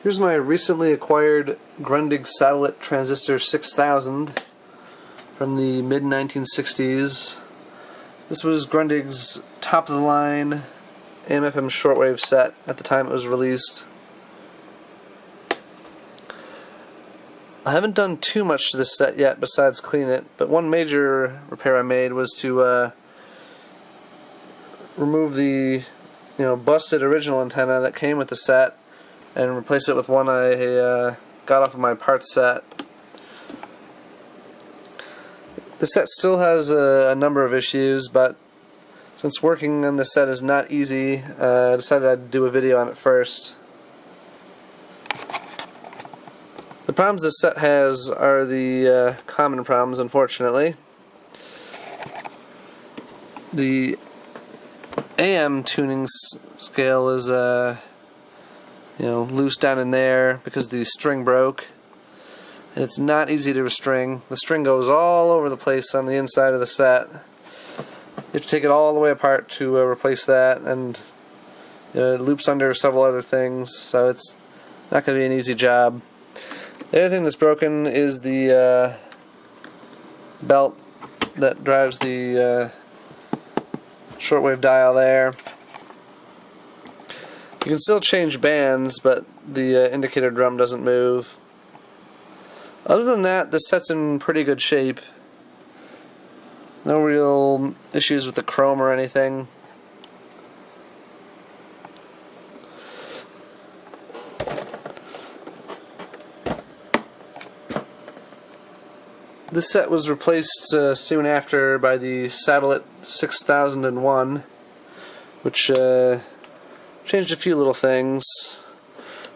Here's my recently acquired Grundig Satellit transistor 6000 from the mid-1960s. This was Grundig's top-of-the-line AM/FM shortwave set at the time it was released. I haven't done too much to this set yet besides clean it, but one major repair I made was to remove the busted original antenna that came with the set and replace it with one I got off of my parts set. The set still has a number of issues, but since working on the set is not easy, I decided I'd do a video on it first. The problems this set has are the common problems, unfortunately. The AM tuning scale is loose down in there because the string broke, and it's not easy to restring. The string goes all over the place on the inside of the set. You have to take it all the way apart to replace that, and it loops under several other things, so it's not going to be an easy job. The other thing that's broken is the belt that drives the shortwave dial there. You can still change bands, but the indicator drum doesn't move. Other than that, this set's in pretty good shape. No real issues with the chrome or anything. This set was replaced soon after by the Satellit 6001, which changed a few little things.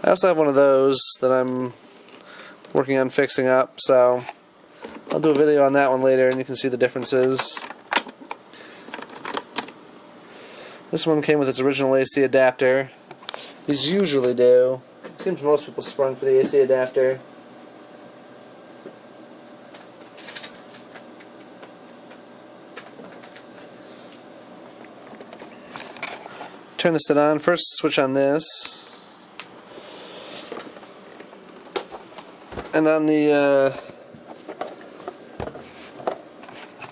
I also have one of those that I'm working on fixing up, so I'll do a video on that one later and you can see the differences. This one came with its original AC adapter. These usually do. It seems most people sprung for the AC adapter. Turn the set on. First switch on this, and on the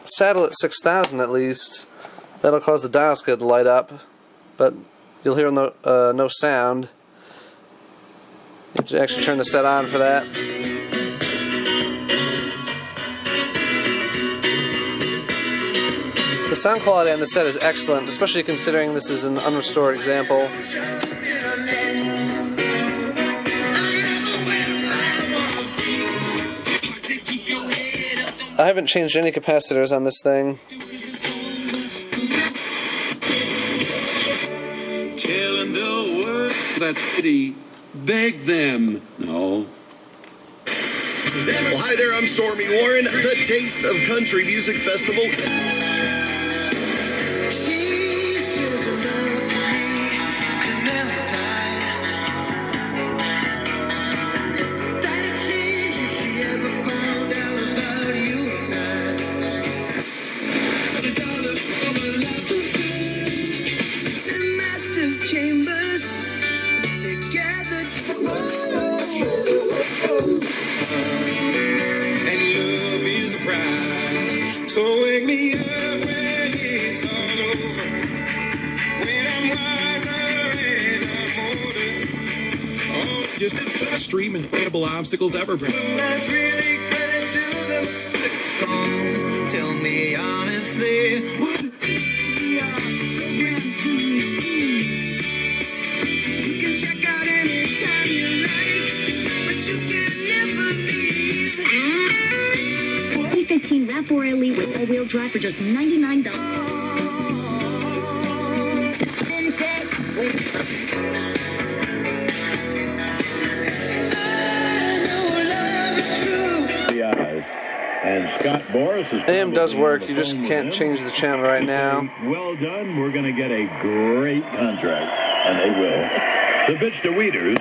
Satellit 6000 at least, that'll cause the dial scale to light up, but you'll hear no sound. You have to actually turn the set on for that. The sound quality on the set is excellent, especially considering this is an unrestored example. I haven't changed any capacitors on this thing. Telling the world that city, beg them. No. Well, hi there, I'm Stormy Warren, the Taste of Country Music Festival. So wake me up when it's all over, when I'm wiser and I'm older. Oh, just extreme inflatable obstacles ever bring. That's really good to them. Tell me honestly, what we are programmed to receive. You can check out anytime you like, but you can never leave. 2015 RAV4 Elite with all-wheel drive for just $99. And Scott Boris is AM does work, you just can't change the channel right now. Well done, we're going to get a great contract, and they will. The bitch to Weeders.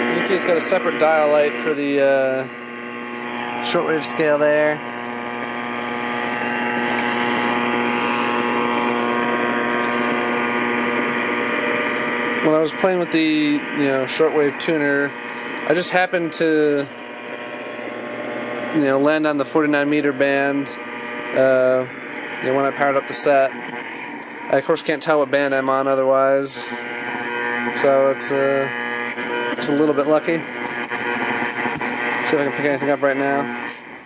You can see it's got a separate dial light for the shortwave scale there. when I was playing with the shortwave tuner, I just happened to land on the 49 meter band when I powered up the set. I of course can't tell what band I'm on otherwise, so it's just a little bit lucky. Let's see if I can pick anything up right now.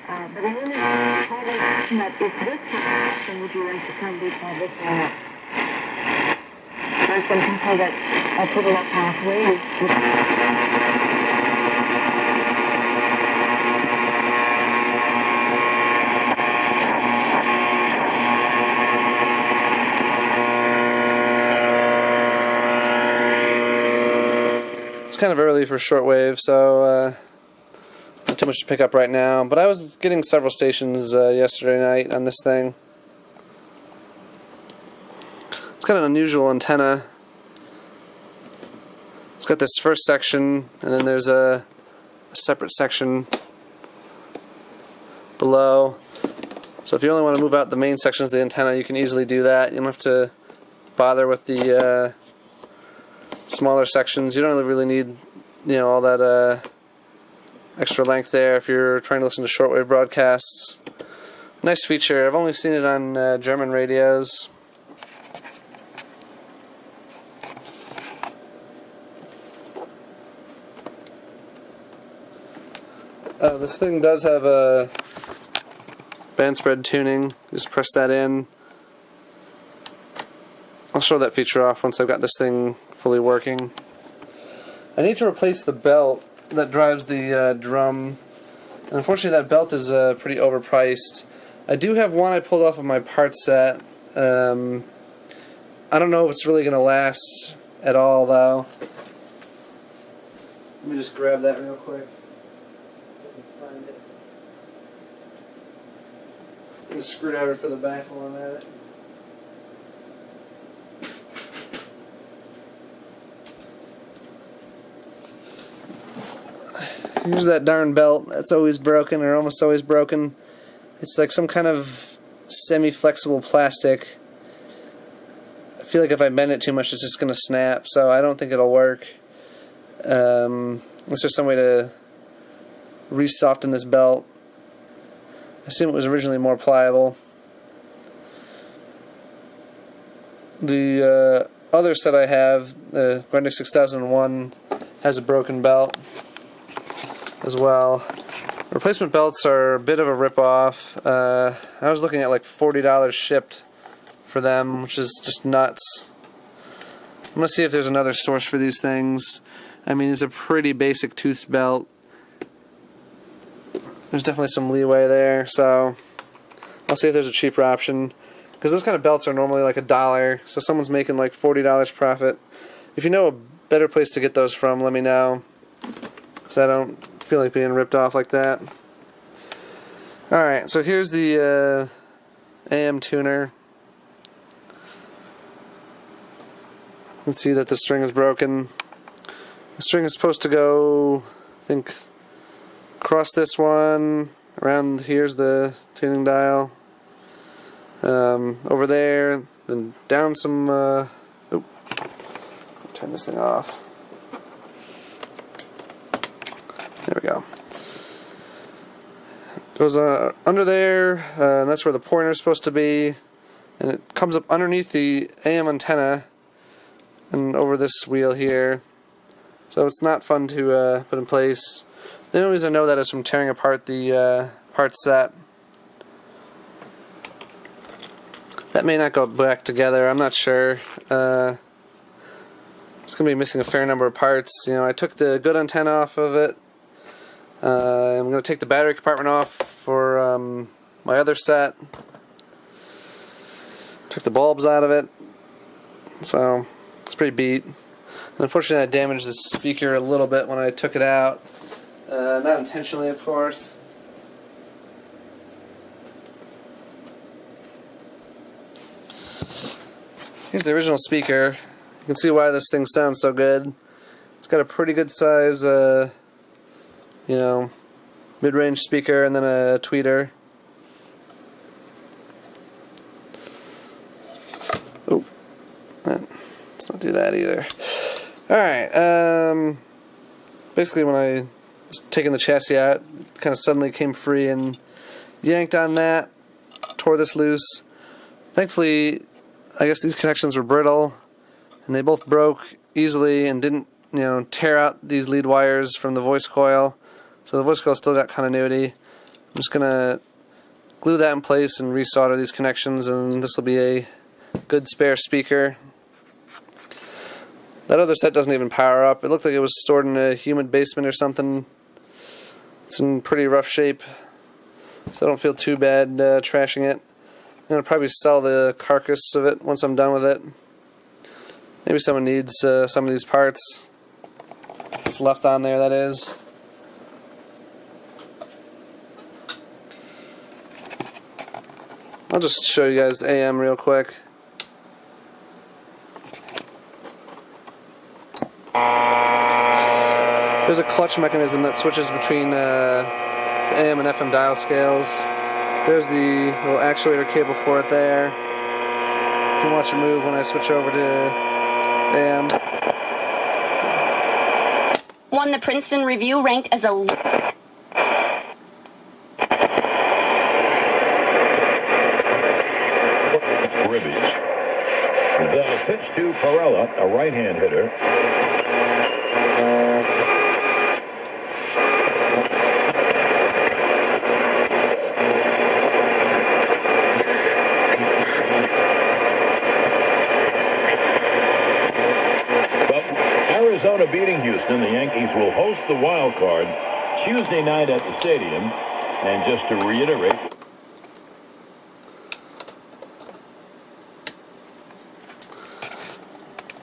But I only highlight that if this connection would you enter somebody by this one. There's some people that are put up halfway. It's kind of early for shortwave, so not too much to pick up right now. But I was getting several stations yesterday night on this thing. It's got an unusual antenna. It's got this first section, and then there's a separate section below. So if you only want to move out the main sections of the antenna, you can easily do that. You don't have to bother with the smaller sections. You don't really need all that extra length there if you're trying to listen to shortwave broadcasts. Nice feature. I've only seen it on German radios. This thing does have a band spread tuning. Just press that in. I'll show that feature off once I've got this thing fully working. I need to replace the belt that drives the drum. And unfortunately that belt is pretty overpriced. I do have one I pulled off of my part set. I don't know if it's really going to last at all though. Let me just grab that real quick. Find it. Get a screwdriver for the back while I'm at it. Here's that darn belt that's always broken, or almost always broken. It's like some kind of semi-flexible plastic. I feel like if I bend it too much it's just going to snap, so I don't think it'll work. Unless there's some way to re-soften this belt. I assume it was originally more pliable. The other set I have, the Grundig 6001, has a broken belt as well. Replacement belts are a bit of a rip-off. I was looking at like $40 shipped for them, which is just nuts. I'm going to see if there's another source for these things. I mean, it's a pretty basic tooth belt. There's definitely some leeway there, so I'll see if there's a cheaper option. Because those kind of belts are normally like $1, so someone's making like $40 profit. If you know a better place to get those from, let me know. Because I don't feel like being ripped off like that. Alright, so here's the AM tuner. You can see that the string is broken. The string is supposed to go, I think, across this one, around here's the tuning dial, over there, then down some, turn this thing off. There we go. Goes under there, and that's where the pointer is supposed to be, and it comes up underneath the AM antenna and over this wheel here. So it's not fun to put in place. The only reason I know that is from tearing apart the part set. That may not go back together, I'm not sure. It's going to be missing a fair number of parts. I took the good antenna off of it. I'm going to take the battery compartment off for my other set. Took the bulbs out of it. So it's pretty beat. And unfortunately I damaged the speaker a little bit when I took it out. Not intentionally, of course. Here's the original speaker. You can see why this thing sounds so good. It's got a pretty good size, mid-range speaker and then a tweeter. Oh, let's not do that either. Alright, basically when I was taking the chassis out, it kind of suddenly came free and yanked on that, tore this loose. Thankfully, I guess these connections were brittle, and they both broke easily and didn't, tear out these lead wires from the voice coil. So the voice coil still got continuity. I'm just gonna glue that in place and resolder these connections, and this will be a good spare speaker. That other set doesn't even power up. It looked like it was stored in a humid basement or something. It's in pretty rough shape, so I don't feel too bad trashing it. I'm going to probably sell the carcass of it once I'm done with it. Maybe someone needs some of these parts. What's left on there, that is. I'll just show you guys the AM real quick. There's a clutch mechanism that switches between the AM and FM dial scales. There's the little actuator cable for it there. You can watch it move when I switch over to AM. Won the Princeton Review, ranked as a... Ribbies. The pitch to Perella, a right-hand hitter. Arizona beating Houston, the Yankees will host the wild card Tuesday night at the stadium. And just to reiterate,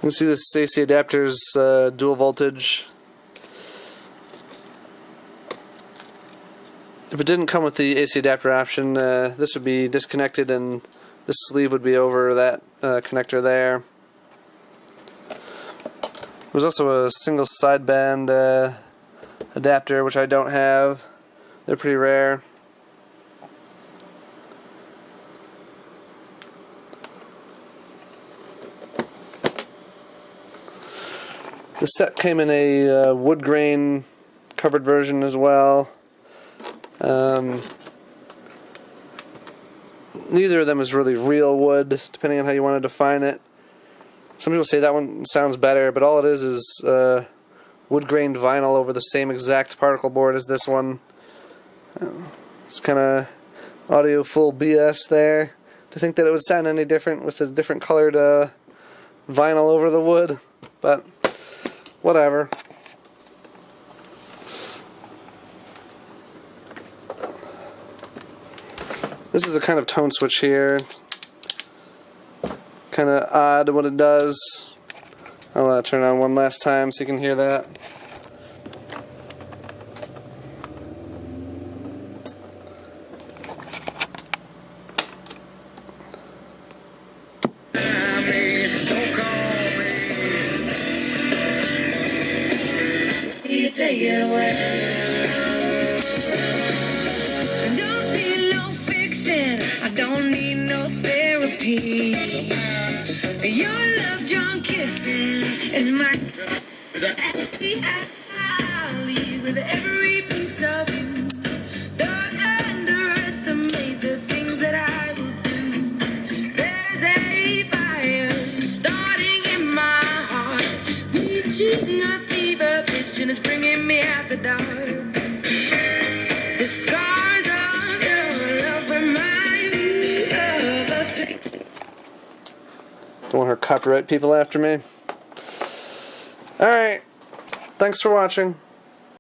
You can see this AC adapter's dual voltage. If it didn't come with the AC adapter option, this would be disconnected and this sleeve would be over that connector there. There's also a single sideband adapter, which I don't have. They're pretty rare. The set came in a wood grain covered version as well. Neither of them is really real wood, depending on how you want to define it. Some people say that one sounds better, but all it is wood grained vinyl over the same exact particle board as this one. It's kind of audio full BS there to think that it would sound any different with a different colored vinyl over the wood, but whatever. This is a kind of tone switch here. It's kind of odd what it does. I'll turn it on one last time so you can hear that. Take it away. Don't need no fixing. I don't need no therapy. Your love, John kissing is my. I'll leave with every piece of you. Don't underestimate the things that I will do. There's a fire starting in my heart, reaching a fever pitch and it's bringing me out the dark. The scars of your love remind me of us. Don't want her copyright people after me. Alright, thanks for watching.